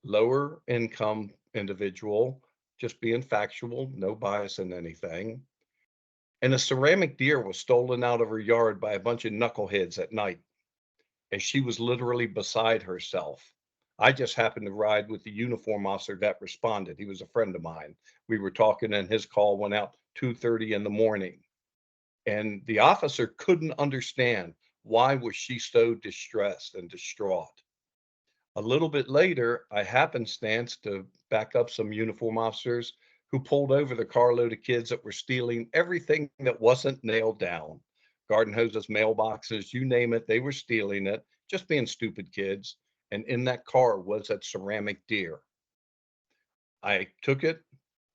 lower income individual, just being factual, no bias in anything. And a ceramic deer was stolen out of her yard by a bunch of knuckleheads at night. And she was literally beside herself. I just happened to ride with the uniform officer that responded. He was a friend of mine. We were talking and his call went out 2:30 in the morning. And the officer couldn't understand why was she so distressed and distraught. A little bit later, I happenstance to back up some uniform officers who pulled over the carload of kids that were stealing everything that wasn't nailed down. Garden hoses, mailboxes, you name it, they were stealing it, just being stupid kids. And in that car was that ceramic deer. I took it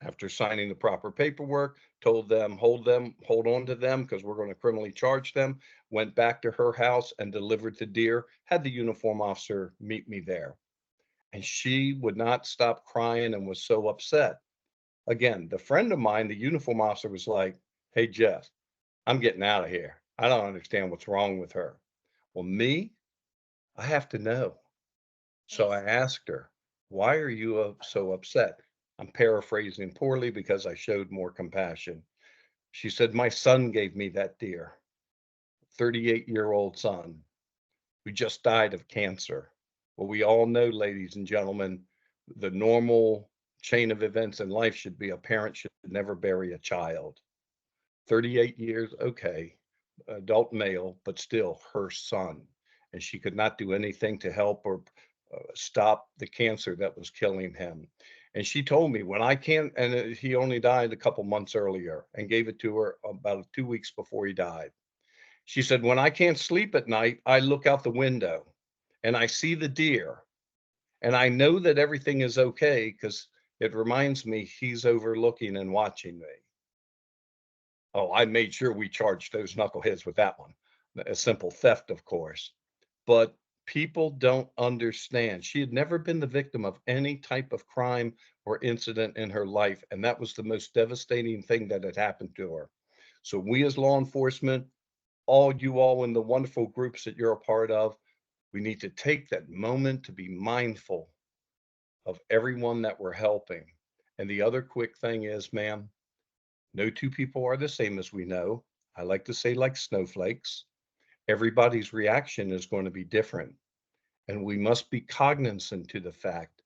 after signing the proper paperwork, told them, hold on to them because we're going to criminally charge them. Went back to her house and delivered the deer, had the uniform officer meet me there. And she would not stop crying and was so upset. Again, the friend of mine, the uniform officer, was like, "Hey, Jeff, I'm getting out of here. I don't understand what's wrong with her." Well, me, I have to know. So I asked her, why are you so upset? I'm paraphrasing poorly because I showed more compassion. She said, my son gave me that deer, 38-year-old son who just died of cancer. Well, we all know, ladies and gentlemen, the normal chain of events in life should be a parent should never bury a child. 38 years, okay, adult male, but still her son. And she could not do anything to help or stop the cancer that was killing him. And she told me when I can't, and he only died a couple months earlier and gave it to her about 2 weeks before he died. She said, when I can't sleep at night, I look out the window and I see the deer and I know that everything is okay because it reminds me he's overlooking and watching me. Oh, I made sure we charged those knuckleheads with that one. A simple theft, of course. But people don't understand. She had never been the victim of any type of crime or incident in her life. And that was the most devastating thing that had happened to her. So we as law enforcement, all you all in the wonderful groups that you're a part of, we need to take that moment to be mindful of everyone that we're helping. And the other quick thing is, ma'am, no two people are the same, as we know. I like to say, like snowflakes. Everybody's reaction is going to be different. And we must be cognizant to the fact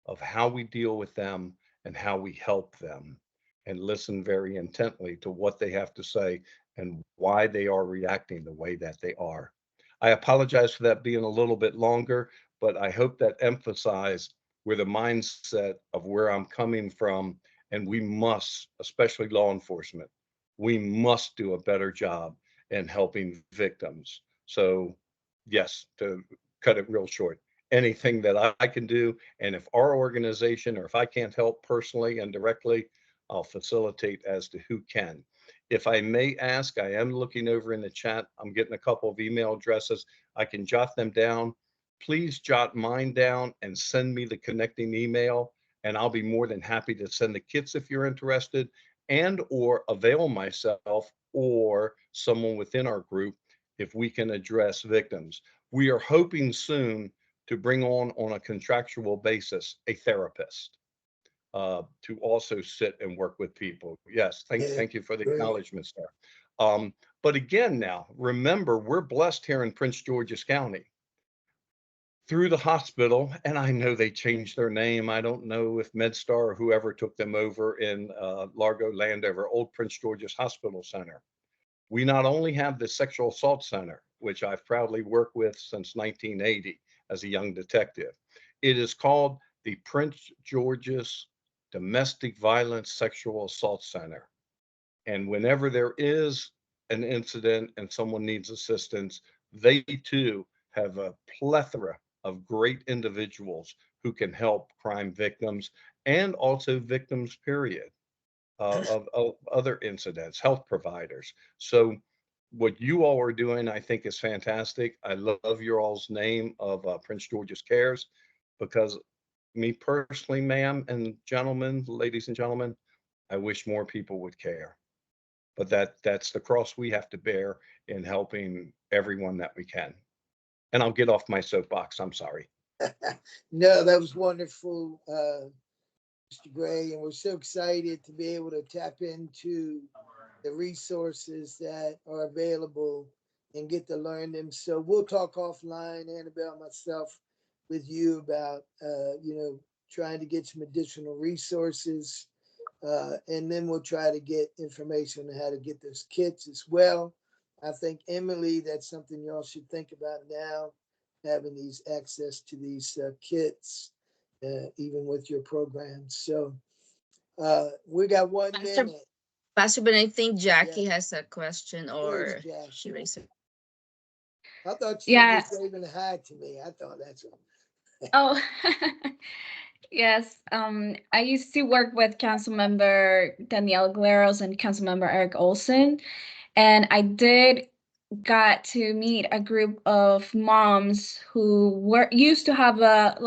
of how we deal with them and how we help them and listen very intently to what they have to say and why they are reacting the way that they are. I apologize for that being a little bit longer, but I hope that emphasized where the mindset of where I'm coming from. And we must, especially law enforcement, we must do a better job in helping victims. So, yes, to cut it real short, anything that I can do. And if our organization, or if I can't help personally and directly, I'll facilitate as to who can. If I may ask, I am looking over in the chat. I'm getting a couple of email addresses. I can jot them down. Please jot mine down and send me the connecting email, and I'll be more than happy to send the kits if you're interested, and or avail myself or someone within our group if we can address victims. We are hoping soon to bring on a contractual basis a therapist to also sit and work with people. Yes, thank you for the acknowledgement, sir. But again, now remember, we're blessed here in Prince George's County through the hospital, and I know they changed their name. I don't know if MedStar or whoever took them over in Largo, Landover, Old Prince George's Hospital Center. We not only have the Sexual Assault Center, which I've proudly worked with since 1980 as a young detective. It is called the Prince George's Domestic Violence Sexual Assault Center. And whenever there is an incident and someone needs assistance, they too have a plethora of great individuals who can help crime victims and also victims, period, of other incidents, health providers. So what you all are doing, I think, is fantastic. I love your all's name of Prince George's Cares, because me personally, ma'am and gentlemen, ladies and gentlemen, I wish more people would care. But that's the cross we have to bear in helping everyone that we can. And I'll get off my soapbox. I'm sorry. No, that was wonderful, Mr. Gray, and we're so excited to be able to tap into the resources that are available and get to learn them. So we'll talk offline, Annabelle, myself, with you about, trying to get some additional resources. And then we'll try to get information on how to get those kits as well. I think, Emily, that's something y'all should think about now, having these access to these kits, even with your programs. So we got 1 minute. Pastor, but I think Jackie has a question, or Jackie? she raised her. I thought she was just waving hi to me. I thought that's what. Oh, yes. I used to work with Councilmember Danielle Galeros and Councilmember Eric Olson, and I did got to meet a group of moms who used to have a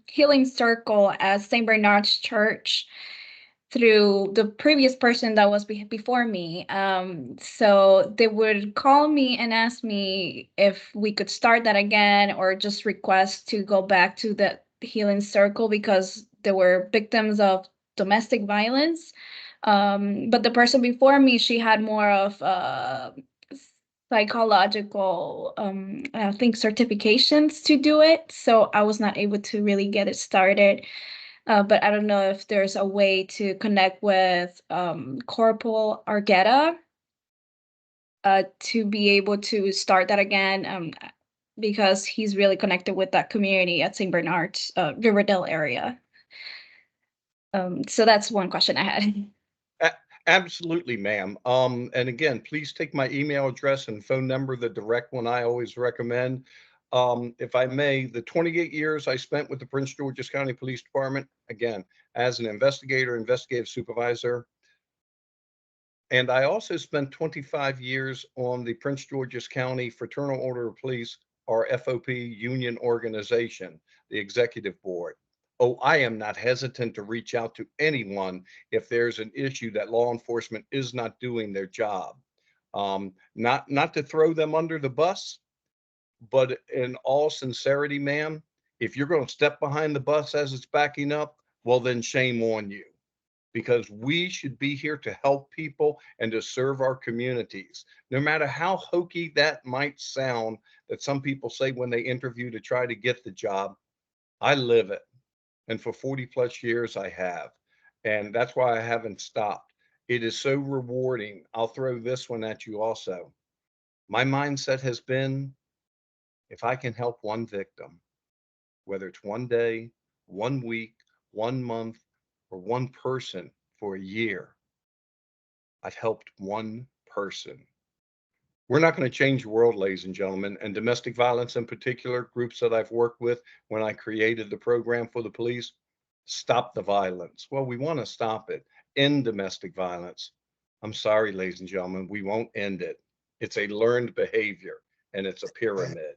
healing circle at St. Bernard's Church. through the previous person that was before me. So they would call me and ask me if we could start that again or just request to go back to the healing circle because they were victims of domestic violence. But the person before me, she had more of psychological, I think, certifications to do it. So I was not able to really get it started. But I don't know if there's a way to connect with Corporal Argetta to be able to start that again, because he's really connected with that community at St. Bernard's, Riverdale area. So that's one question I had. Absolutely, ma'am. And again, please take my email address and phone number, the direct one I always recommend. If I may, the 28 years I spent with the Prince George's County Police Department, again, as an investigator, investigative supervisor, and I also spent 25 years on the Prince George's County Fraternal Order of Police, or FOP union organization, the executive board. Oh, I am not hesitant to reach out to anyone if there's an issue that law enforcement is not doing their job. Not to throw them under the bus, but in all sincerity, ma'am, if you're going to step behind the bus as it's backing up, well, then shame on you, because we should be here to help people and to serve our communities. No matter how hokey that might sound, that some people say when they interview to try to get the job, I live it. And for 40 plus years, I have. And that's why I haven't stopped. It is so rewarding. I'll throw this one at you also. My mindset has been, if I can help one victim, whether it's one day, 1 week, 1 month, or one person for a year, I've helped one person. We're not going to change the world, ladies and gentlemen, and domestic violence in particular, groups that I've worked with when I created the program for the police, stop the violence. Well, we want to stop it, end domestic violence. I'm sorry, ladies and gentlemen, we won't end it. It's a learned behavior and it's a pyramid,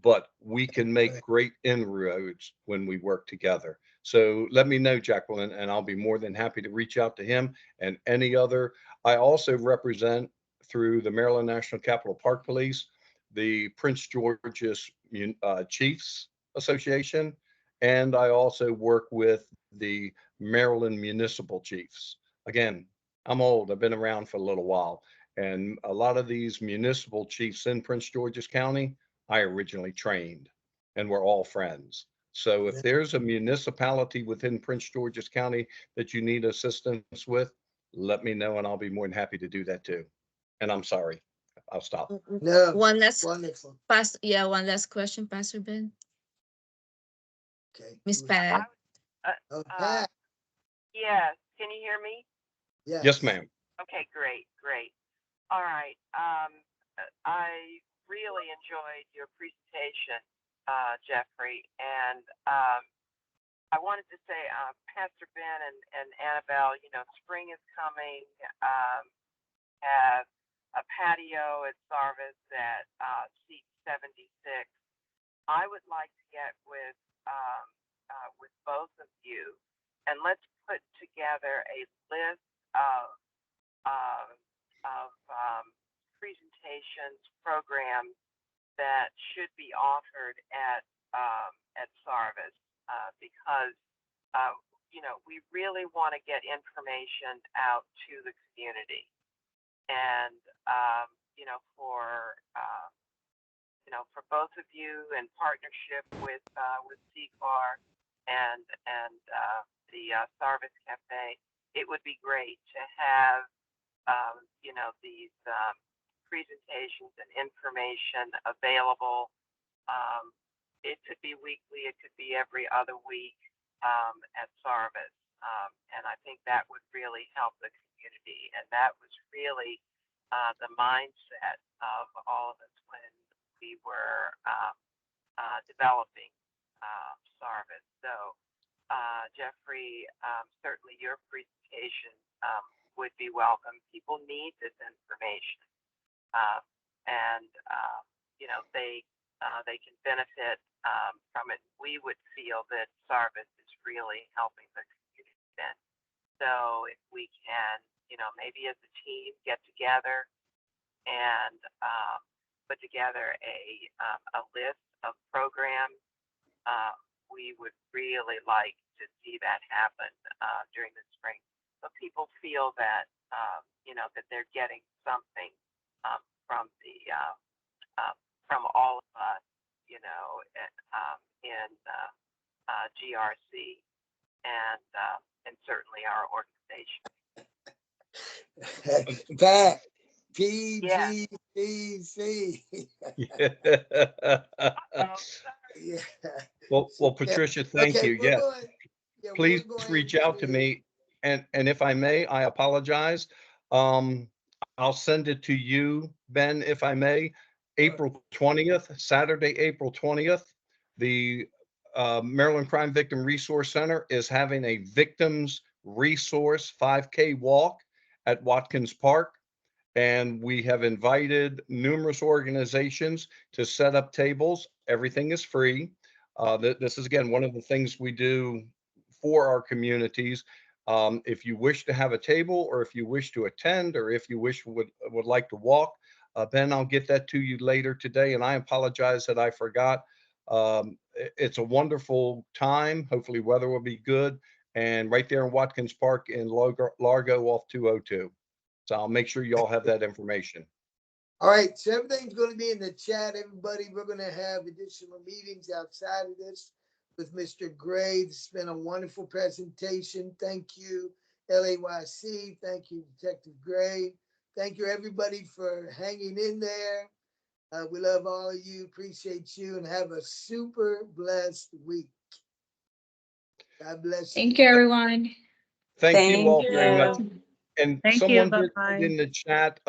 but we can make great inroads when we work together. So let me know, Jacqueline, and I'll be more than happy to reach out to him and any other. I also represent, through the Maryland National Capital Park Police, the Prince George's Chiefs Association, and I also work with the Maryland Municipal Chiefs. Again, I'm old, I've been around for a little while, and a lot of these municipal chiefs in Prince George's County, I originally trained, and we're all friends. So if there's a municipality within Prince George's County that you need assistance with, let me know and I'll be more than happy to do that too. And I'm sorry, I'll stop. No, One last wonderful. one last question, Pastor Ben. Okay. Miss Pat. Oh, Pat. Yes. Can you hear me? Yes, ma'am. Okay, great, great. All right. I really enjoyed your presentation, Jeffrey, and I wanted to say, Pastor Ben and Annabelle, you know, spring is coming. Have a patio at Sarvis at seat 76. I would like to get with both of you, and let's put together a list of presentations, programs that should be offered at Sarvis, because you know, we really want to get information out to the community, and you know, for both of you in partnership with CCAR and the Sarvis Cafe, it would be great to have you know, these presentations and information available. It could be weekly, it could be every other week at Sarvis, and I think that would really help the community. And that was really the mindset of all of us when we were developing Sarvis. So, Jeffrey, certainly your presentation would be welcome. People need this information, and you know, they can benefit from it. We would feel that Sarvis is really helping the community then. So if we can, maybe as a team get together and put together a list of programs, we would really like to see that happen during the spring, so people feel that that they're getting something from from all of us, in GRC and certainly our organization. Pat, Yeah. PGC. Yeah. Well, Patricia, thank Okay, you. we're Yeah, going. Yeah, please we're going reach out to me. And if I may, I apologize. I'll send it to you, Ben, if I may. April 20th, Saturday, April 20th, the Maryland Crime Victim Resource Center is having a Victims Resource 5K walk at Watkins Park. And we have invited numerous organizations to set up tables. Everything is free. This is, again, one of the things we do for our communities. If you wish to have a table, or if you wish to attend, or if you would like to walk, Ben, I'll get that to you later today. And I apologize that I forgot. It's a wonderful time. Hopefully weather will be good. And right there in Watkins Park in Largo off 202. So I'll make sure you all have that information. All right, so everything's going to be in the chat, everybody. We're going to have additional meetings outside of this with Mr. Gray. It's been a wonderful presentation. Thank you, LAYC. Thank you, Detective Gray. Thank you, everybody, for hanging in there. We love all of you, appreciate you, and have a super blessed week. God bless you. Thank you, everyone. Thank you all very much. you. And Thank you. someone did Bye-bye. in the chat,